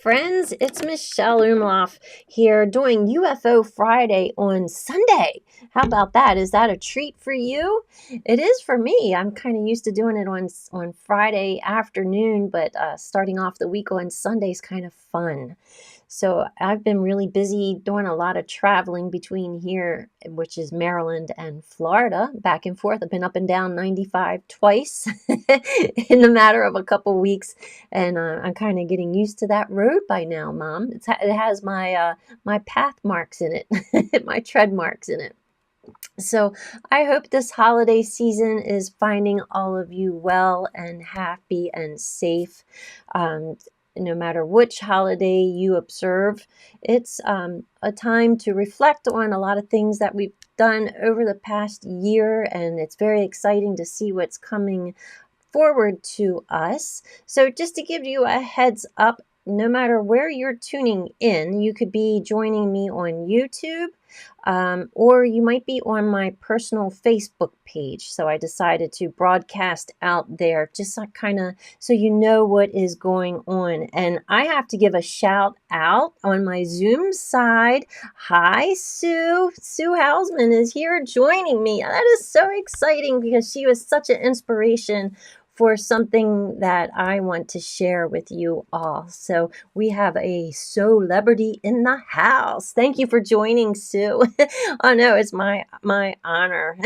friends, it's Michelle Umloff here doing UFO Friday on Sunday. How about that? Is that a treat for you? It is for me. I'm kind of used to doing it on Friday afternoon, but starting off the week on Sunday is kind of fun. So I've been really busy doing a lot of traveling between here, which is Maryland, and Florida, back and forth. I've been up and down 95 twice in the matter of a couple weeks, and I'm kind of getting used to that road by now, Mom. It has my path marks in it, my tread marks in it. So I hope this holiday season is finding all of you well and happy and safe. No matter which holiday you observe, it's a time to reflect on a lot of things that we've done over the past year, and it's very exciting to see what's coming forward to us. So just to give you a heads up, no matter where you're tuning in, you could be joining me on YouTube, or you might be on my personal Facebook page. So I decided to broadcast out there just kind of so you know what is going on. And I have to give a shout out on my Zoom side. Hi, Sue. Sue Hausman is here joining me. That is so exciting because she was such an inspiration for something that I want to share with you all. So we have a celebrity in the house. Thank you for joining, Sue. Oh no, it's my honor,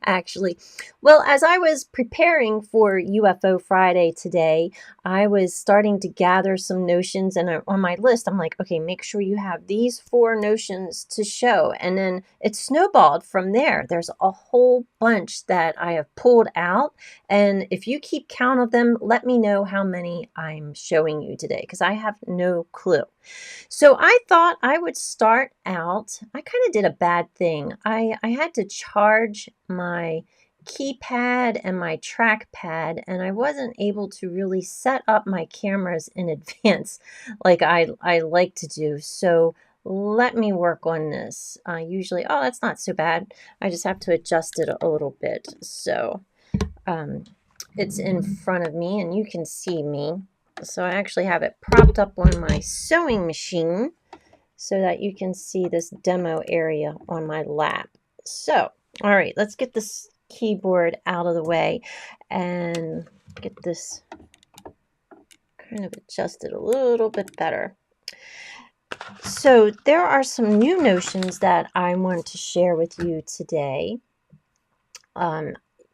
actually. Well, as I was preparing for UFO Friday today, I was starting to gather some notions, and on my list, I'm like, okay, make sure you have these 4 notions to show. And then it snowballed from there. There's a whole bunch that I have pulled out, and if you keep count of them, let me know how many I'm showing you today, because I have no clue. So I thought I would start out. I kind of did a bad thing. I had to charge my keypad and my trackpad, and I wasn't able to really set up my cameras in advance like I like to do. So let me work on this. Usually, oh, that's not so bad. I just have to adjust it a little bit. So it's in front of me and you can see me. So I actually have it propped up on my sewing machine so that you can see this demo area on my lap. So, all right, let's get this keyboard out of the way and get this kind of adjusted a little bit better. So there are some new notions that I want to share with you today.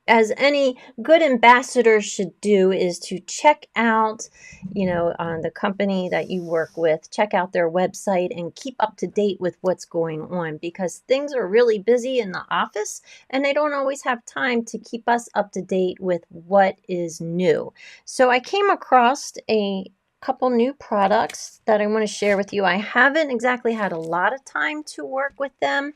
As any good ambassador should do, is to check out, the company that you work with, check out their website and keep up to date with what's going on, because things are really busy in the office and they don't always have time to keep us up to date with what is new. So I came across a couple new products that I want to share with you. I haven't exactly had a lot of time to work with them,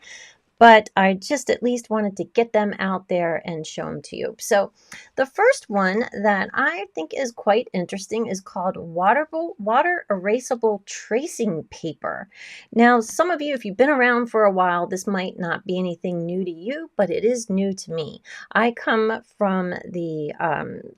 but I just at least wanted to get them out there and show them to you. So the first one that I think is quite interesting is called water erasable tracing paper. Now, some of you, if you've been around for a while, this might not be anything new to you, but it is new to me. I come from the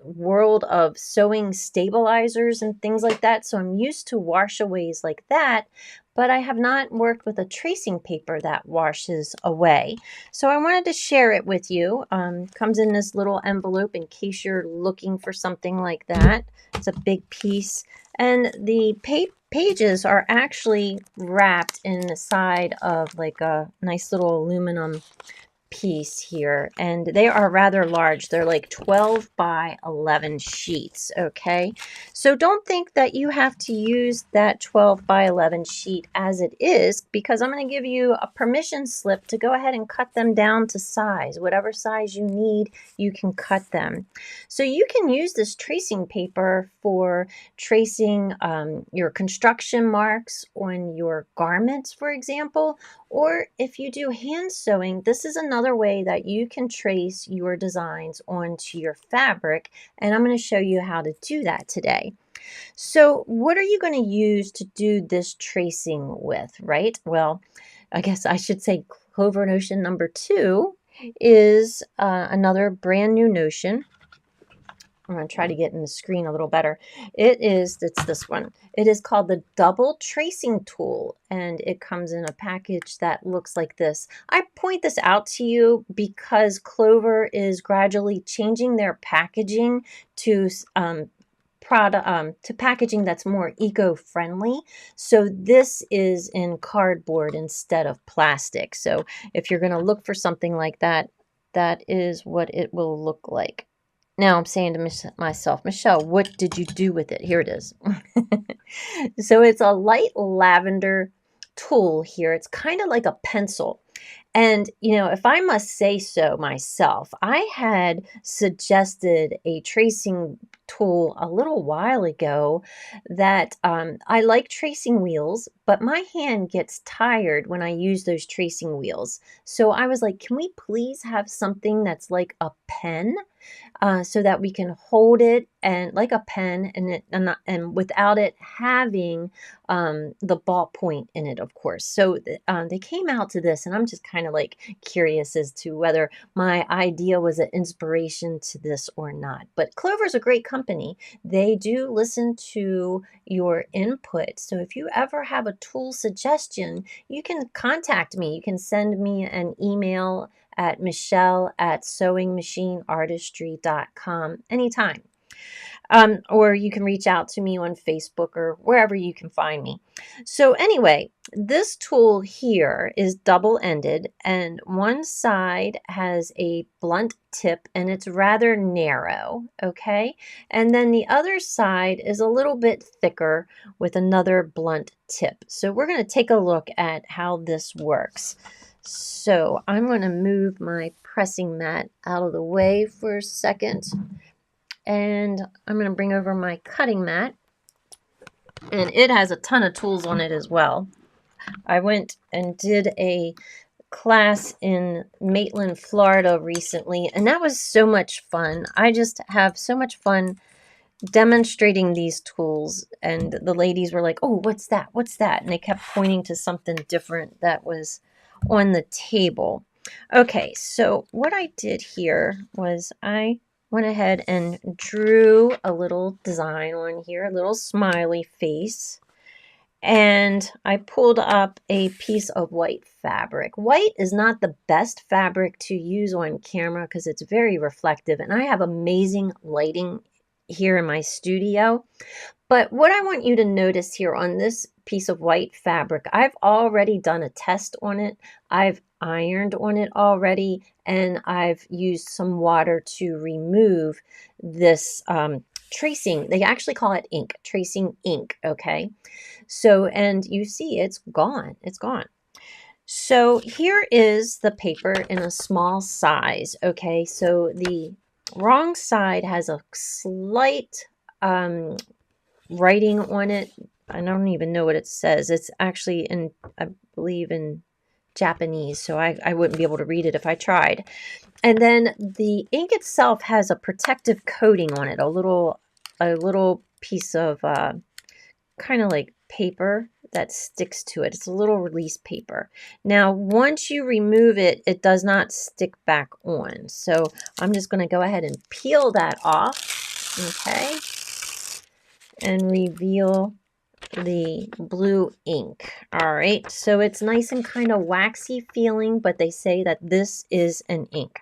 world of sewing stabilizers and things like that, so I'm used to washaways like that, but I have not worked with a tracing paper that washes away. So I wanted to share it with you. Comes in this little envelope in case you're looking for something like that. It's a big piece. And the pages are actually wrapped in the side of like a nice little aluminum piece here, and they are rather large. They're like 12 by 11 sheets. Okay, so don't think that you have to use that 12 by 11 sheet as it is, because I'm going to give you a permission slip to go ahead and cut them down to size. Whatever size you need, you can cut them. So you can use this tracing paper for tracing your construction marks on your garments, for example. Or if you do hand sewing, this is another way that you can trace your designs onto your fabric, and I'm going to show you how to do that today. So what are you going to use to do this tracing with, right? Well, I guess I should say Clover notion number 2 is another brand new notion. I'm going to try to get in the screen a little better. It's this one. It is called the Double Tracing Tool, and it comes in a package that looks like this. I point this out to you because Clover is gradually changing their packaging to packaging that's more eco-friendly. So this is in cardboard instead of plastic. So if you're going to look for something like that, that is what it will look like. Now I'm saying to myself, Michelle, what did you do with it? Here it is. So it's a light lavender tool here. It's kind of like a pencil. And, you know, if I must say so myself, I had suggested a tracing tool a little while ago that I like tracing wheels, but my hand gets tired when I use those tracing wheels. So I was like, can we please have something that's like a pen? So that we can hold it and like a pen and without it having the ballpoint in it, of course. So they came out to this, and I'm just kind of like curious as to whether my idea was an inspiration to this or not. But Clover's a great company. They do listen to your input. So if you ever have a tool suggestion, you can contact me. You can send me an email at michelle@sewingmachineartistry.com anytime. Or you can reach out to me on Facebook or wherever you can find me. So anyway, this tool here is double-ended, and one side has a blunt tip and it's rather narrow, okay? And then the other side is a little bit thicker with another blunt tip. So we're going to take a look at how this works. So I'm going to move my pressing mat out of the way for a second, and I'm going to bring over my cutting mat, and it has a ton of tools on it as well. I went and did a class in Maitland, Florida recently, and that was so much fun. I just have so much fun demonstrating these tools, and the ladies were like, oh, what's that? What's that? And they kept pointing to something different that was on the table. Okay, so what I did here was I went ahead and drew a little design on here, a little smiley face, and I pulled up a piece of white fabric. White is not the best fabric to use on camera because it's very reflective, and I have amazing lighting here in my studio. But what I want you to notice here on this piece of white fabric, I've already done a test on it. I've ironed on it already, and I've used some water to remove this tracing. They actually call it ink, tracing ink, okay? So, and you see it's gone. It's gone. So here is the paper in a small size, okay? So the wrong side has a slight writing on it. I don't even know what it says. It's actually in, I believe, in Japanese, so I wouldn't be able to read it if I tried. And then the ink itself has a protective coating on it, a little piece of kind of like paper that sticks to it. It's a little release paper. Now, once you remove it, it does not stick back on. So I'm just going to go ahead and peel that off, okay, and reveal the blue ink. All right, so it's nice and kind of waxy feeling, but they say that this is an ink.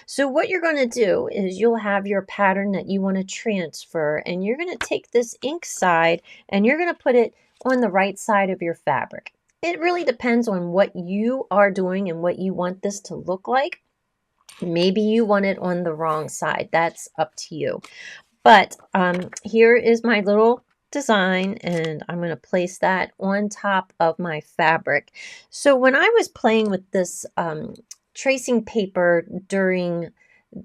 So what you're going to do is you'll have your pattern that you want to transfer, and you're going to take this ink side and you're going to put it on the right side of your fabric. It really depends on what you are doing and what you want this to look like. Maybe you want it on the wrong side. That's up to you. But here is my little design, and I'm going to place that on top of my fabric. So when I was playing with this tracing paper during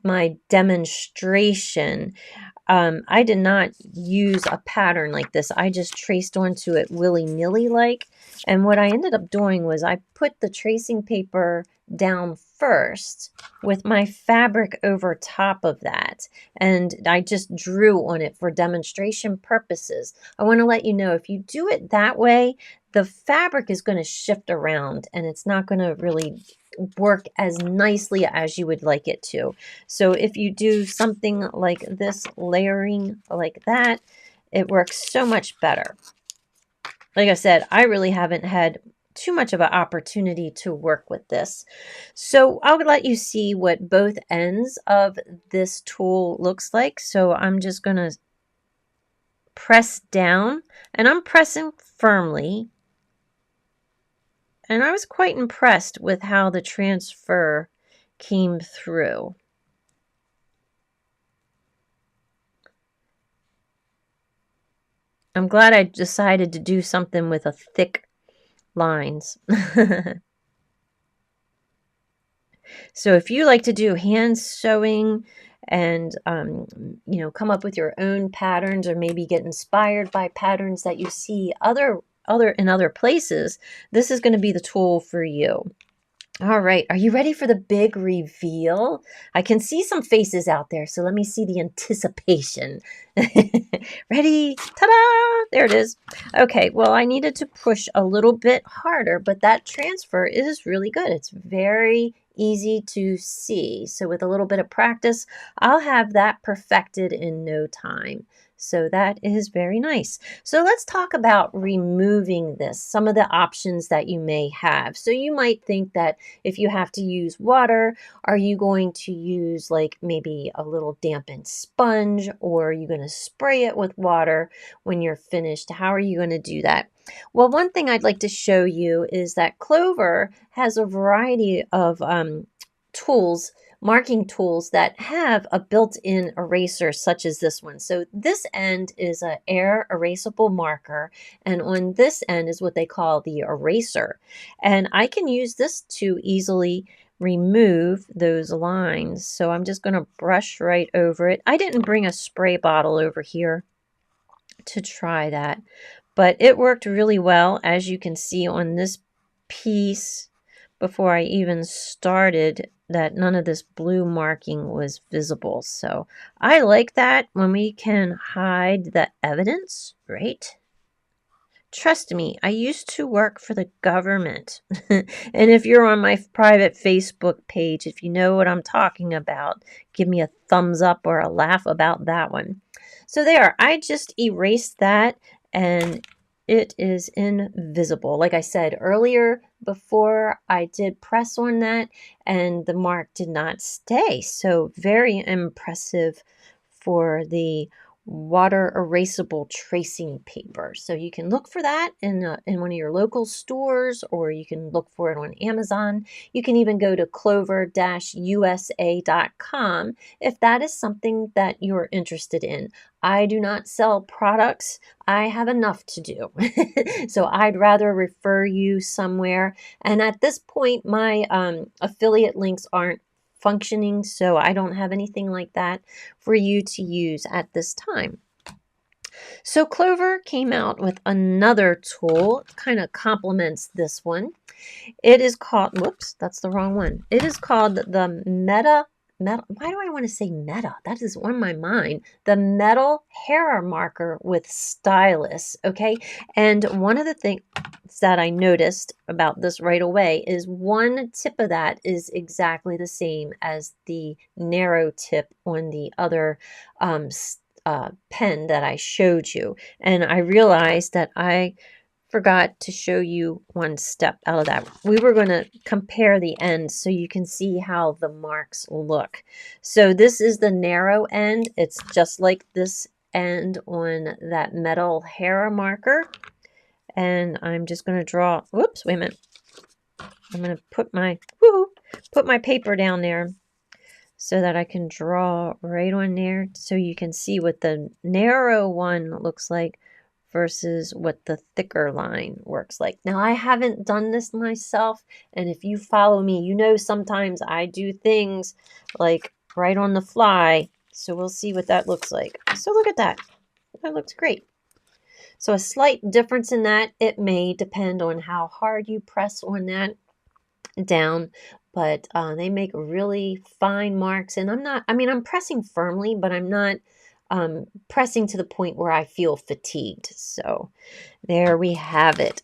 my demonstration, I did not use a pattern like this. I just traced onto it willy-nilly like. And what I ended up doing was I put the tracing paper down first with my fabric over top of that. And I just drew on it for demonstration purposes. I want to let you know if you do it that way, the fabric is going to shift around and it's not going to really work as nicely as you would like it to. So if you do something like this, layering like that, it works so much better. Like I said, I really haven't had too much of an opportunity to work with this. So I'll let you see what both ends of this tool looks like. So I'm just going to press down, and I'm pressing firmly. And I was quite impressed with how the transfer came through. I'm glad I decided to do something with a thick lines. So if you like to do hand sewing and come up with your own patterns, or maybe get inspired by patterns that you see in other places, this is going to be the tool for you. All right, are you ready for the big reveal? I can see some faces out there, so let me see the anticipation. Ready? Ta-da! There it is. Okay, well, I needed to push a little bit harder, but that transfer is really good. It's very easy to see. So with a little bit of practice, I'll have that perfected in no time. So that is very nice. So let's talk about removing this, some of the options that you may have. So you might think that if you have to use water, are you going to use like maybe a little dampened sponge, or are you going to spray it with water when you're finished? How are you going to do that? Well, one thing I'd like to show you is that Clover has a variety of tools, marking tools that have a built-in eraser such as this one. So this end is an air erasable marker, and on this end is what they call the eraser. And I can use this to easily remove those lines. So I'm just going to brush right over it. I didn't bring a spray bottle over here to try that, but it worked really well, as you can see on this piece. Before I even started, that none of this blue marking was visible. So I like that when we can hide the evidence, right? Trust me, I used to work for the government. And if you're on my private Facebook page, if you know what I'm talking about, give me a thumbs up or a laugh about that one. So there, I just erased that, and it is invisible. Like I said earlier, before I did press on that, and the mark did not stay. So very impressive for the water erasable tracing paper. So you can look for that in one of your local stores, or you can look for it on Amazon. You can even go to clover-usa.com if that is something that you're interested in. I do not sell products. I have enough to do. So I'd rather refer you somewhere. And at this point, my affiliate links aren't functioning, so I don't have anything like that for you to use at this time. So Clover came out with another tool. It kind of complements this one. It is called, whoops, that's the wrong one. It is called the why do I want to say Meta? That is on my mind. The metal hair marker with stylus, okay? And one of the things that I noticed about this right away is one tip of that is exactly the same as the narrow tip on the other pen that I showed you. And I realized that I forgot to show you one step out of that. We were going to compare the ends so you can see how the marks look. So this is the narrow end. It's just like this end on that metal hair marker. And I'm just going to draw, whoops, wait a minute. I'm going to put my paper down there so that I can draw right on there so you can see what the narrow one looks like versus what the thicker line works like. Now, I haven't done this myself, and if you follow me, you know sometimes I do things like right on the fly, so we'll see what that looks like. So look at that. That looks great. So a slight difference in that. It may depend on how hard you press on that down, but they make really fine marks, and I'm pressing firmly, but I'm not pressing to the point where I feel fatigued. So there we have it.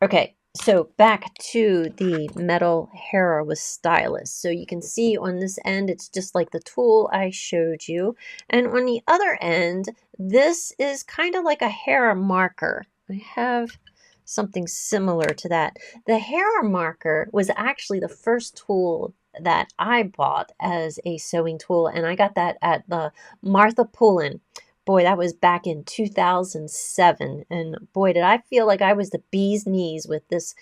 Okay, so back to the metal hair with stylus. So you can see on this end, it's just like the tool I showed you. And on the other end, this is kind of like a hair marker. I have something similar to that. The hair marker was actually the first tool that I bought as a sewing tool, and I got that at the Martha Pullen. Boy, that was back in 2007. And boy, did I feel like I was the bee's knees with this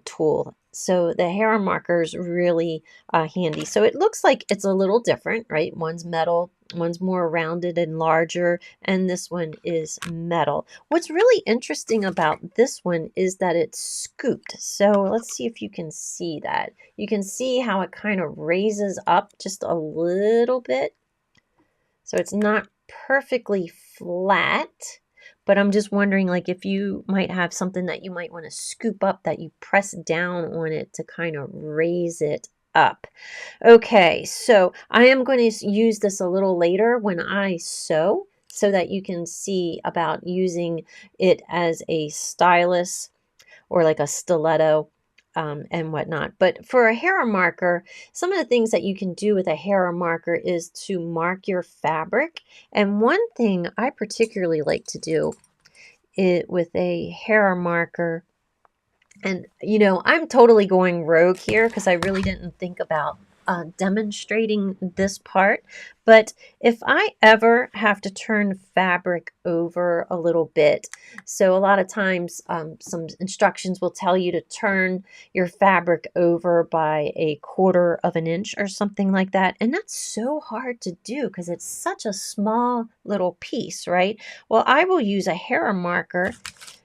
tool. So the hair marker is really handy. So it looks like it's a little different, right? One's metal, one's more rounded and larger, and this one is metal. What's really interesting about this one is that it's scooped. So let's see if you can see that. You can see how it kind of raises up just a little bit. So it's not perfectly flat, but I'm just wondering like if you might have something that you might want to scoop up that you press down on it to kind of raise it up. Okay, so I am going to use this a little later when I sew so that you can see about using it as a stylus or like a stiletto and whatnot. But for a hair marker, some of the things that you can do with a hair marker is to mark your fabric. And one thing I particularly like to do with a hair marker, and you know, I'm totally going rogue here because I really didn't think about demonstrating this part. But if I ever have to turn fabric over a little bit, so a lot of times some instructions will tell you to turn your fabric over by a quarter of an inch or something like that. And that's so hard to do because it's such a small little piece, right? Well, I will use a hair marker.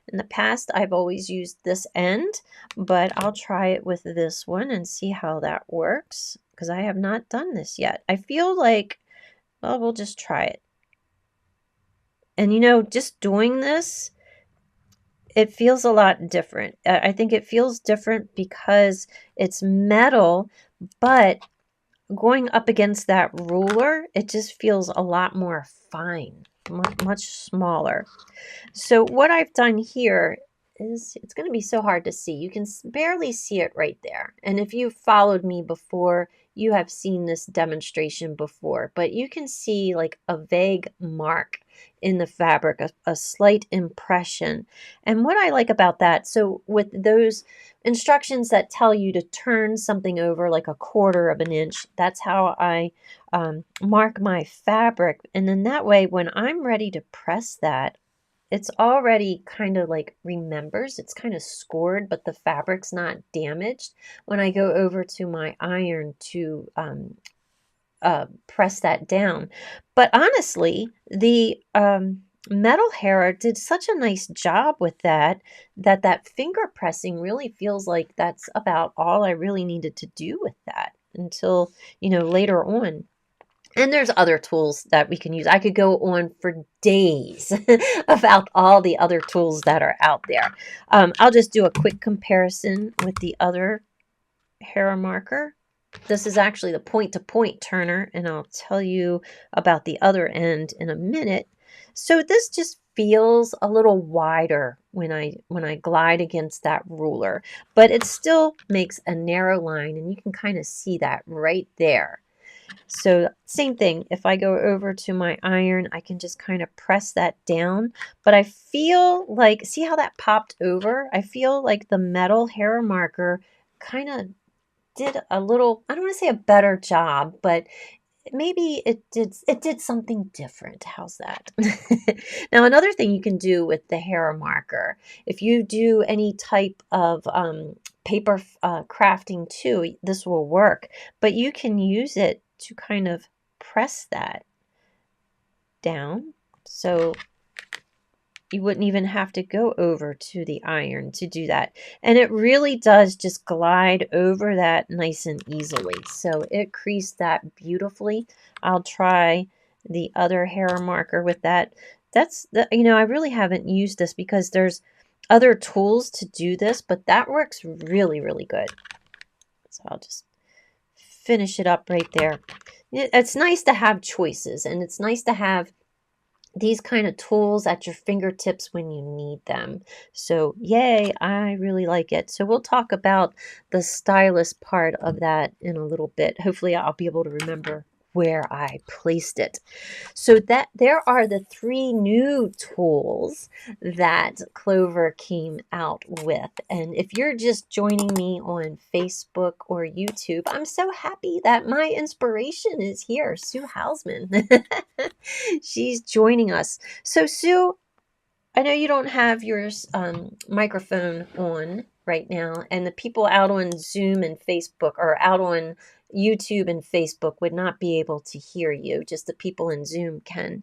In the past, I've always used this end, but I'll try it with this one and see how that works because I have not done this yet. I feel like, well, we'll just try it. And you know, just doing this, it feels a lot different. I think it feels different because it's metal, but going up against that ruler, it just feels a lot more fine, much smaller. So what I've done here is, it's going to be so hard to see. You can barely see it right there. And if you've followed me before, you have seen this demonstration before, but you can see like a vague mark in the fabric, a slight impression. And what I like about that, so with those instructions that tell you to turn something over like a quarter of an inch, that's how I mark my fabric. And then that way, when I'm ready to press that, it's already kind of like remembers, it's kind of scored, but the fabric's not damaged when I go over to my iron to press that down. But honestly, the metal hair did such a nice job with that finger pressing really feels like that's about all I really needed to do with that until, you know, later on. And there's other tools that we can use. I could go on for days about all the other tools that are out there. I'll just do a quick comparison with the other hair marker. This is actually the point-to-point turner, and I'll tell you about the other end in a minute. So this just feels a little wider when I glide against that ruler, but it still makes a narrow line, and you can kind of see that right there. So same thing, if I go over to my iron, I can just kind of press that down, but I feel like, see how that popped over? I feel like the metal hair marker kind of did a little, I don't want to say a better job, but maybe it did something different. How's that? Now, another thing you can do with the hair marker, if you do any type of paper crafting too, this will work, but you can use it to kind of press that down. So you wouldn't even have to go over to the iron to do that. And it really does just glide over that nice and easily. So it creased that beautifully. I'll try the other hair marker with that. That's the, you know, I really haven't used this because there's other tools to do this, but that works really, really good. So I'll just finish it up right there. It's nice to have choices, and it's nice to have these kind of tools at your fingertips when you need them. So yay, I really like it. So we'll talk about the stylus part of that in a little bit. Hopefully I'll be able to remember where I placed it. So that there are the 3 new tools that Clover came out with. And if you're just joining me on Facebook or YouTube, I'm so happy that my inspiration is here, Sue Hausman. She's joining us. So Sue, I know you don't have your microphone on right now, and the people out on Zoom and Facebook, or out on YouTube and Facebook, would not be able to hear you. Just the people in Zoom can.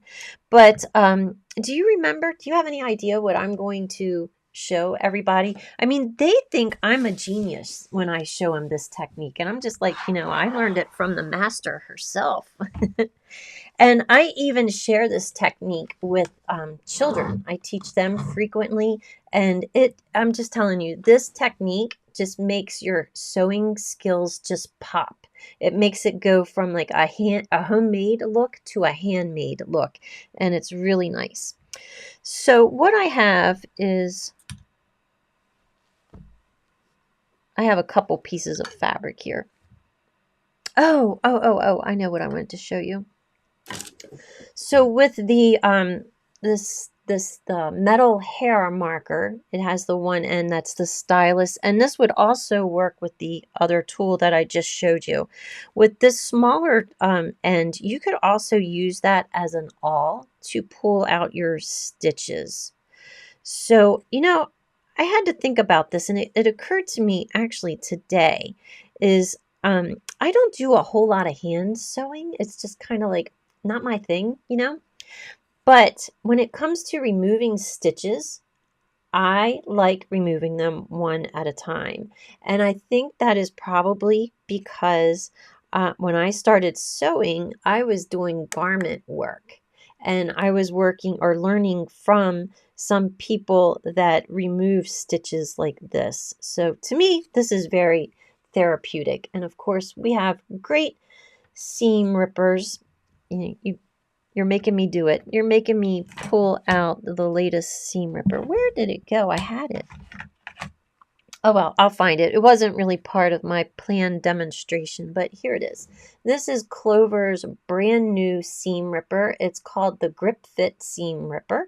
But do you remember, do you have any idea what I'm going to show everybody? I mean, they think I'm a genius when I show them this technique. And I'm just like, I learned it from the master herself. And I even share this technique with children. I teach them frequently. And I'm just telling you, this technique just makes your sewing skills just pop. It makes it go from like a homemade look to a handmade look. And it's really nice. So what I have is, I have a couple pieces of fabric here. Oh, I know what I wanted to show you. So with the the metal hair marker, it has the one end that's the stylus, and this would also work with the other tool that I just showed you. With this smaller end, you could also use that as an awl to pull out your stitches. So, I had to think about this, and it occurred to me actually today is I don't do a whole lot of hand sewing. It's just kind of like not my thing, But when it comes to removing stitches, I like removing them one at a time. And I think that is probably because when I started sewing, I was doing garment work. And I was working or learning from some people that remove stitches like this. So to me, this is very therapeutic. And of course, we have great seam rippers. You're making me do it. You're making me pull out the latest seam ripper. Where did it go? I had it. Oh, well, I'll find it. It wasn't really part of my planned demonstration, but here it is. This is Clover's brand new seam ripper. It's called the Grip Fit Seam Ripper.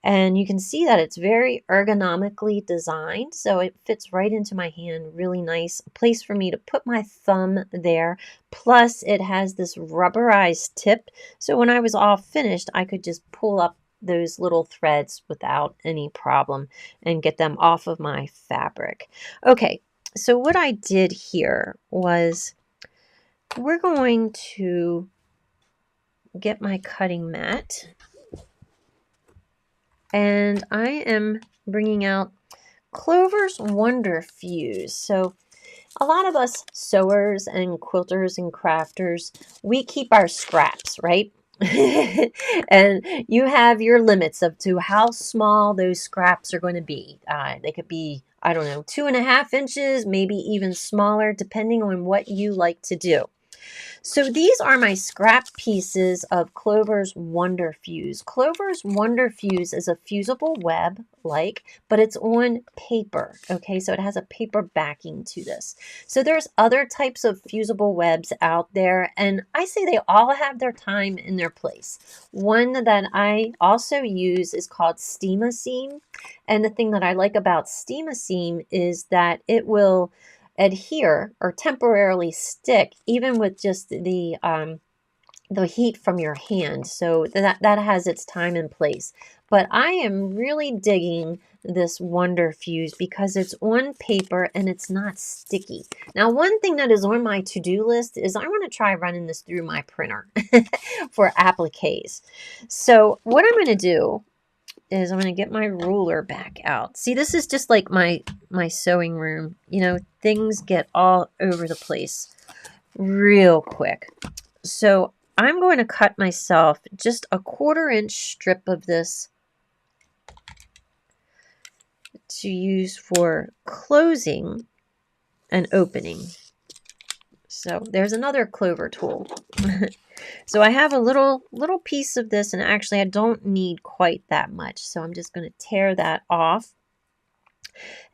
And you can see that it's very ergonomically designed, so it fits right into my hand, really nice. A place for me to put my thumb there. Plus, it has this rubberized tip, so when I was all finished, I could just pull up those little threads without any problem and get them off of my fabric. Okay, so what I did here was we're going to get my cutting mat. And I am bringing out Clover's Wonder Fuse. So a lot of us sewers and quilters and crafters, we keep our scraps, right? And you have your limits of to how small those scraps are going to be. They could be, I don't know, 2.5 inches, maybe even smaller, depending on what you like to do. So these are my scrap pieces of Clover's Wonder Fuse. Clover's Wonder Fuse is a fusible web but it's on paper, okay? So it has a paper backing to this. So there's other types of fusible webs out there, and I say they all have their time and their place. One that I also use is called Steam-A-Seam, and the thing that I like about Steam-A-Seam is that it will adhere or temporarily stick even with just the heat from your hand. So that has its time and place. But I am really digging this Wonder Fuse because it's on paper and it's not sticky. Now, one thing that is on my to-do list is I want to try running this through my printer for appliques. So what I'm going to do is I'm going to get my ruler back out. See, this is just like my sewing room. Things get all over the place real quick. So I'm going to cut myself just a 1/4 inch strip of this to use for closing and opening. So there's another Clover tool. So I have a little piece of this, and actually I don't need quite that much. So I'm just going to tear that off.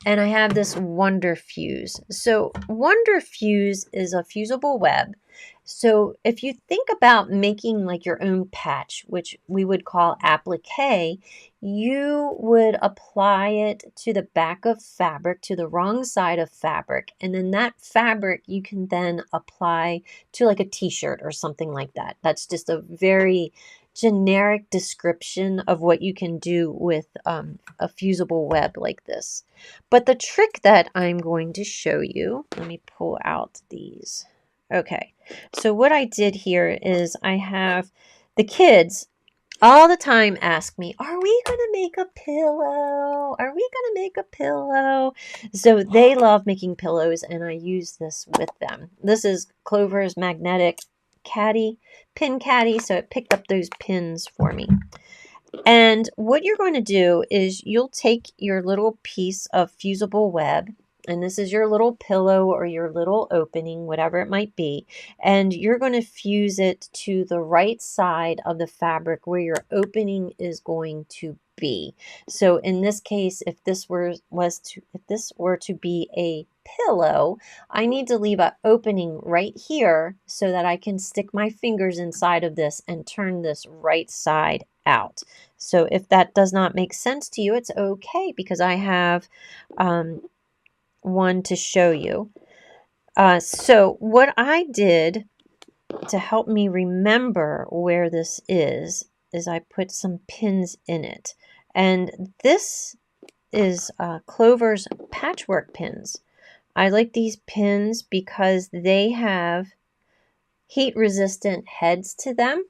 And I have this Wonder Fuse. So Wonder Fuse is a fusible web. So if you think about making like your own patch, which we would call applique, you would apply it to the back of fabric, to the wrong side of fabric. And then that fabric you can then apply to like a t-shirt or something like that. That's just a very generic description of what you can do with a fusible web like this. But the trick that I'm going to show you, let me pull out these. Okay, so what I did here is I have the kids all the time ask me, are we going to make a pillow? Are we going to make a pillow? So they love making pillows, and I use this with them. This is Clover's magnetic pin caddy, so it picked up those pins for me. And what you're going to do is you'll take your little piece of fusible web, and this is your little pillow or your little opening, whatever it might be, and you're going to fuse it to the right side of the fabric where your opening is going to be. So in this case, if this were to be a pillow, I need to leave an opening right here so that I can stick my fingers inside of this and turn this right side out. So if that does not make sense to you, it's okay, because I have one to show you. So what I did to help me remember where this is I put some pins in it. And this is Clover's patchwork pins. I like these pins because they have heat-resistant heads to them.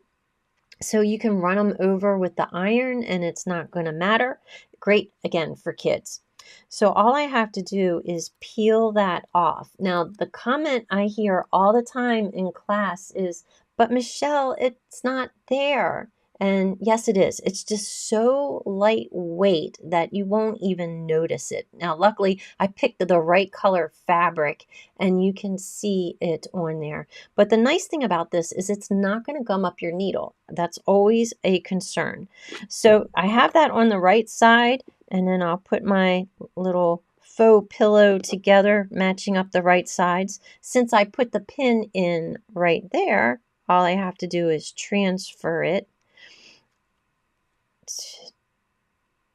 So you can run them over with the iron and it's not going to matter. Great, again, for kids. So all I have to do is peel that off. Now, the comment I hear all the time in class is, but Michelle, it's not there. And yes, it is. It's just so lightweight that you won't even notice it. Now, luckily, I picked the right color fabric and you can see it on there. But the nice thing about this is it's not going to gum up your needle. That's always a concern. So I have that on the right side, and then I'll put my little faux pillow together, matching up the right sides. Since I put the pin in right there, all I have to do is transfer it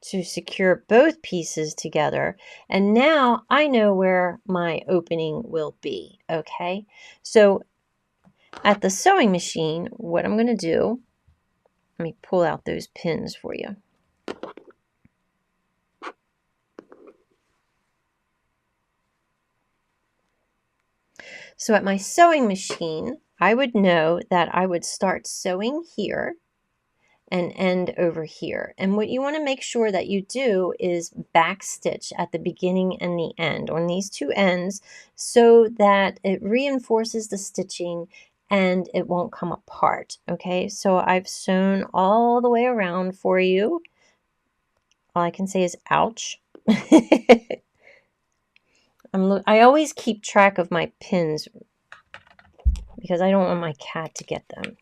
to secure both pieces together. And now I know where my opening will be, okay? So at the sewing machine, what I'm going to do, let me pull out those pins for you. So at my sewing machine, I would know that I would start sewing here and end over here. And what you want to make sure that you do is back stitch at the beginning and the end on these two ends so that it reinforces the stitching and it won't come apart. Okay, so I've sewn all the way around for you. All I can say is ouch. I always keep track of my pins because I don't want my cat to get them.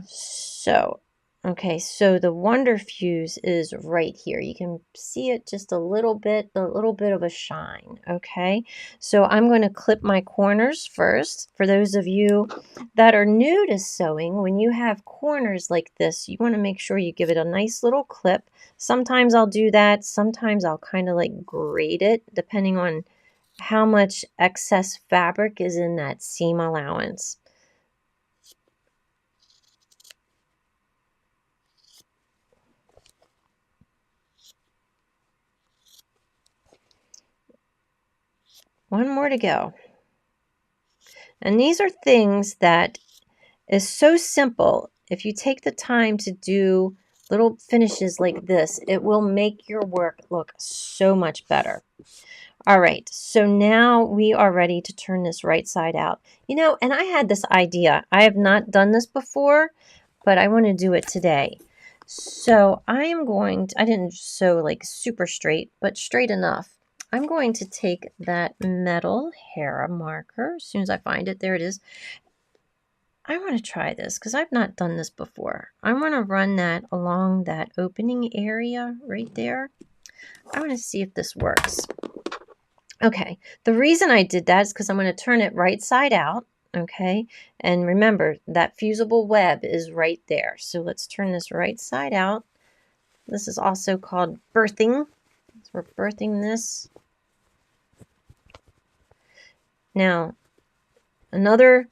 So, okay, so the Wonder Fuse is right here. You can see it just a little bit of a shine, okay? So I'm going to clip my corners first. For those of you that are new to sewing, when you have corners like this, you want to make sure you give it a nice little clip. Sometimes I'll do that. Sometimes I'll kind of like grate it, depending on how much excess fabric is in that seam allowance. One more to go. And these are things that is so simple. If you take the time to do little finishes like this, it will make your work look so much better. All right, so now we are ready to turn this right side out. You know, and I had this idea. I have not done this before, but I want to do it today. So I didn't sew like super straight, but straight enough. I'm going to take that metal hair marker as soon as I find it. There it is. I want to try this because I've not done this before. I want to run that along that opening area right there. I want to see if this works. Okay, the reason I did that is because I'm going to turn it right side out, okay? And remember, that fusible web is right there. So let's turn this right side out. This is also called birthing. So we're birthing this. Now, another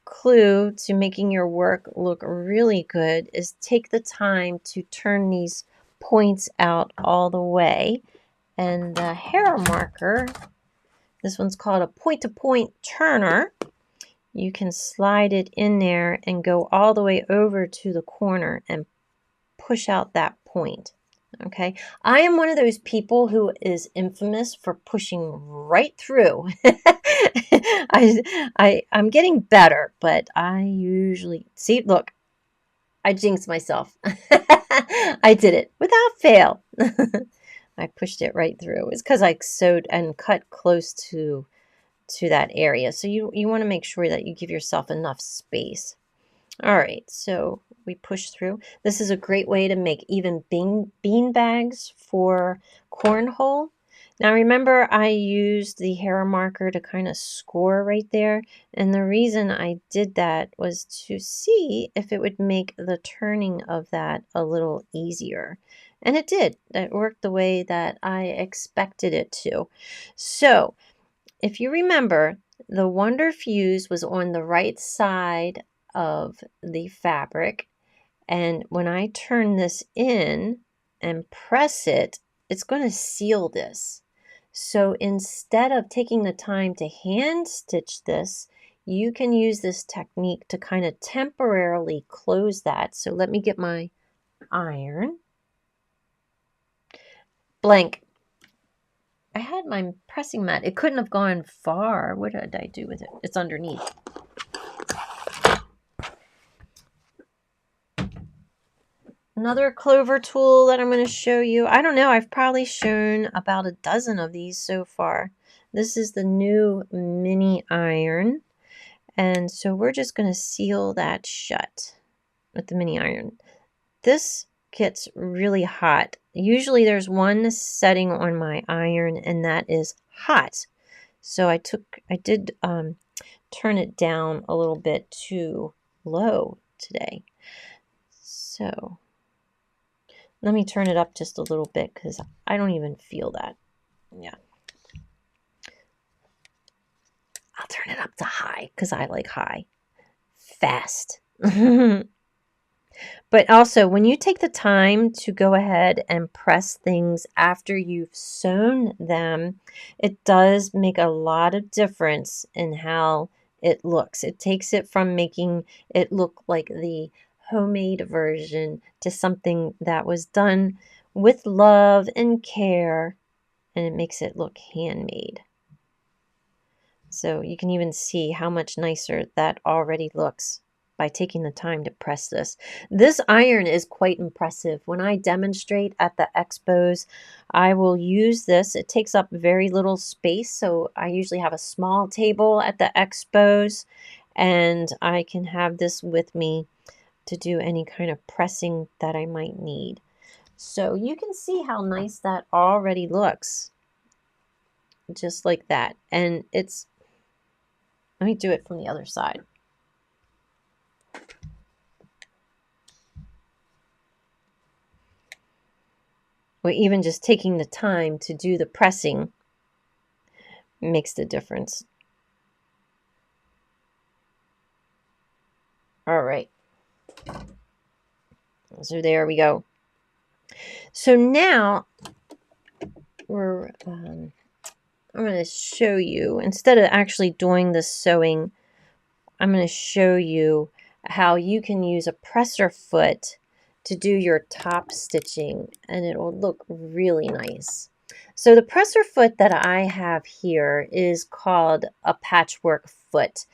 clue to making your work look really good is take the time to turn these points out all the way. And the hair marker, this one's called a point-to-point turner. You can slide it in there and go all the way over to the corner and push out that point. Okay, I am one of those people who is infamous for pushing right through. I'm getting better, but I usually see. Look, I jinxed myself. I did it without fail. I pushed it right through. It's because I sewed and cut close to that area. So you want to make sure that you give yourself enough space. All right, so we push through. This is a great way to make even bean bags for cornhole. Now remember, I used the hair marker to kind of score right there. And the reason I did that was to see if it would make the turning of that a little easier. And it did. It worked the way that I expected it to. So if you remember, the Wonder Fuse was on the right side of the fabric, and when I turn this in and press it, it's going to seal this. So instead of taking the time to hand stitch this, you can use this technique to kind of temporarily close that. So let me get my iron. Blank. I had my pressing mat. It couldn't have gone far. What did I do with it? It's underneath. Another Clover tool that I'm going to show you. I don't know. I've probably shown about a dozen of these so far. This is the new mini iron. And so we're just going to seal that shut with the mini iron. This gets really hot. Usually there's one setting on my iron and that is hot. So I did turn it down a little bit too low today. So let me turn it up just a little bit because I don't even feel that. Yeah. I'll turn it up to high because I like high. Fast. But also, when you take the time to go ahead and press things after you've sewn them, it does make a lot of difference in how it looks. It takes it from making it look like the homemade version to something that was done with love and care, and it makes it look handmade. So you can even see how much nicer that already looks by taking the time to press this. This iron is quite impressive. When I demonstrate at the expos, I will use this. It takes up very little space, so I usually have a small table at the expos, and I can have this with me to do any kind of pressing that I might need. So you can see how nice that already looks. Just like that. And it's, let me do it from the other side. Or even just taking the time to do the pressing makes the difference. All right. So there we go. So now I'm going to show you, instead of actually doing the sewing, I'm going to show you how you can use a presser foot to do your top stitching, and it will look really nice. So the presser foot that I have here is called a patchwork foot,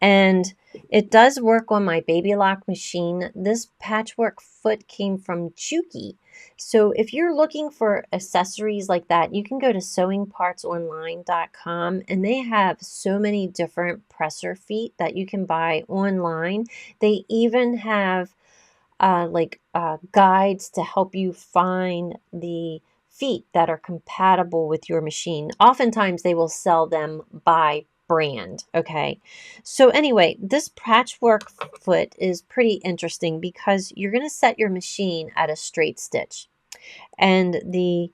And it does work on my baby lock machine. This patchwork foot came from Chuki. So if you're looking for accessories like that, you can go to sewingpartsonline.com, and they have so many different presser feet that you can buy online. They even have guides to help you find the feet that are compatible with your machine. Oftentimes they will sell them by brand. Okay. So anyway, this patchwork foot is pretty interesting because you're going to set your machine at a straight stitch, and the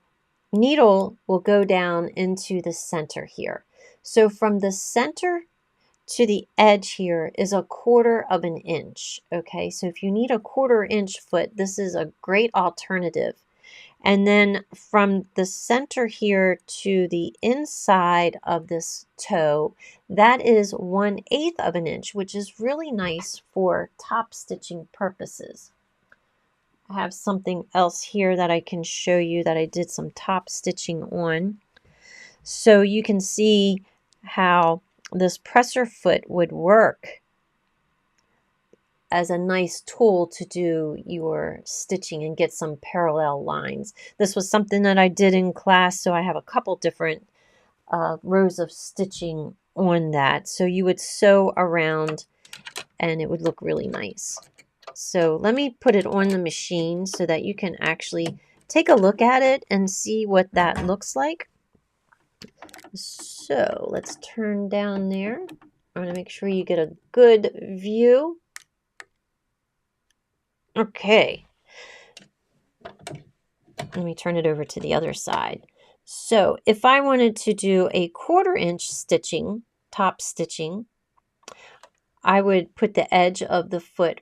needle will go down into the center here. So from the center to the edge here is 1/4 of an inch. Okay, so if you need a 1/4 inch foot, this is a great alternative. And then from the center here to the inside of this toe, that is 1/8 of an inch, which is really nice for top stitching purposes. I have something else here that I can show you that I did some top stitching on. So you can see how this presser foot would work as a nice tool to do your stitching and get some parallel lines. This was something that I did in class, so I have a couple different rows of stitching on that. So you would sew around and it would look really nice. So let me put it on the machine so that you can actually take a look at it and see what that looks like. So let's turn down there. I want to make sure you get a good view. Okay. Let me turn it over to the other side. So if I wanted to do a 1/4 inch stitching, top stitching, I would put the edge of the foot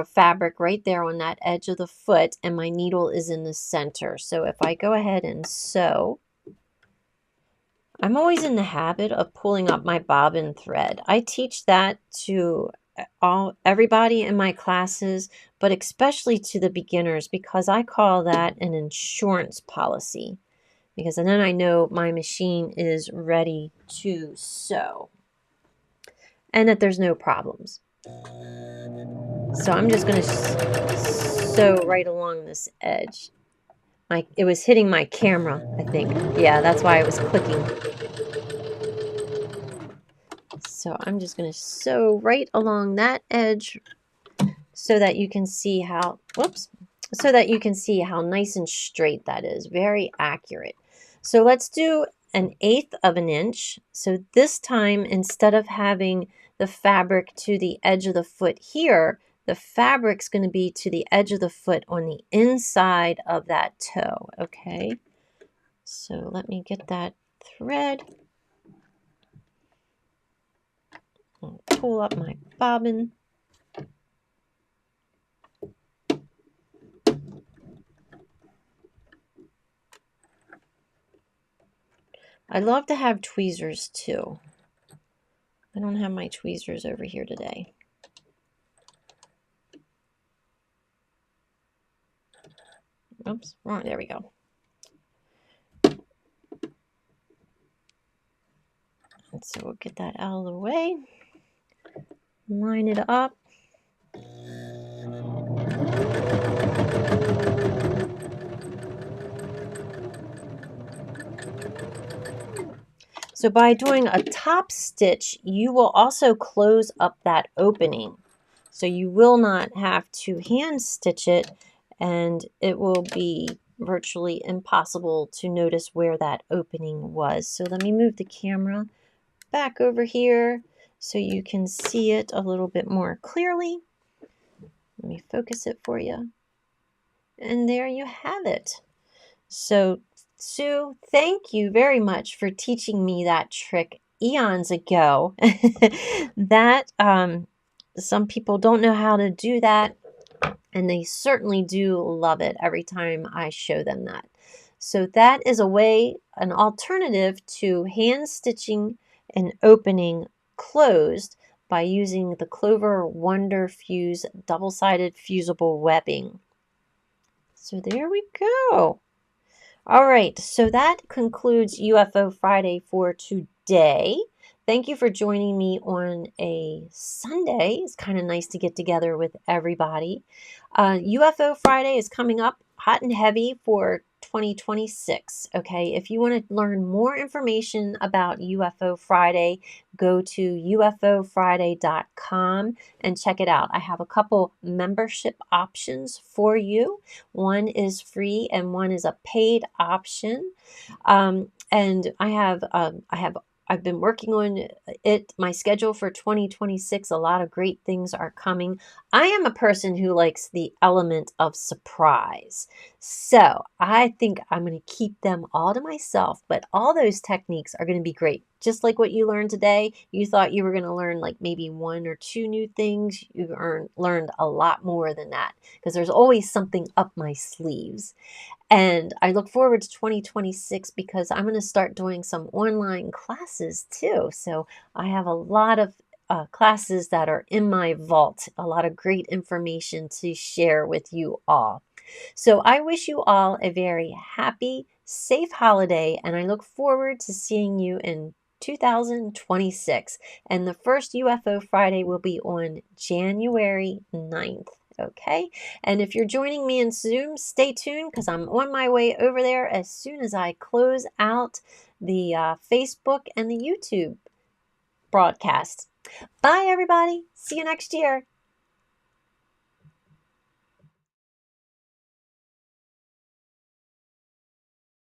fabric right there on that edge of the foot, and my needle is in the center. So if I go ahead and sew, I'm always in the habit of pulling up my bobbin thread. I teach that to everybody in my classes, but especially to the beginners, because I call that an insurance policy. Because then I know my machine is ready to sew and that there's no problems. So I'm just going to sew right along this edge. It was hitting my camera, I think. Yeah, that's why I was clicking. So I'm just going to sew right along that edge so that you can see how, so that you can see how nice and straight that is. Very accurate. So let's do 1/8 of an inch. So this time, instead of having the fabric to the edge of the foot here, the fabric's going to be to the edge of the foot on the inside of that toe. Okay. So let me get that thread. I'll pull up my bobbin. I love to have tweezers too. I don't have my tweezers over here today. Oops, wrong. There we go. And so we'll get that out of the way. Line it up. So by doing a top stitch, you will also close up that opening. So you will not have to hand stitch it, and it will be virtually impossible to notice where that opening was. So let me move the camera back over here so you can see it a little bit more clearly. Let me focus it for you. And there you have it. So Sue, thank you very much for teaching me that trick eons ago. That some people don't know how to do that, and they certainly do love it every time I show them that. So that is a way, an alternative to hand stitching and opening closed by using the Clover Wonder Fuse double-sided fusible webbing. So there we go. All right, so that concludes UFO Friday for today. Thank you for joining me on a Sunday. It's kind of nice to get together with everybody. UFO Friday is coming up hot and heavy for 2026. Okay, if you want to learn more information about UFO Friday, go to ufofriday.com and check it out. I have a couple membership options for you. One is free and one is a paid option. And I've been working on it, my schedule for 2026. A lot of great things are coming. I am a person who likes the element of surprise. So I think I'm going to keep them all to myself, but all those techniques are going to be great. Just like what you learned today, you thought you were going to learn like maybe one or two new things. You learned a lot more than that because there's always something up my sleeves. And I look forward to 2026 because I'm going to start doing some online classes too. So I have a lot of classes that are in my vault, a lot of great information to share with you all. So I wish you all a very happy, safe holiday, and I look forward to seeing you in 2026. And the first UFO Friday will be on January 9th. Okay. And if you're joining me in Zoom, stay tuned because I'm on my way over there as soon as I close out the Facebook and the YouTube broadcast. Bye, everybody. See you next year.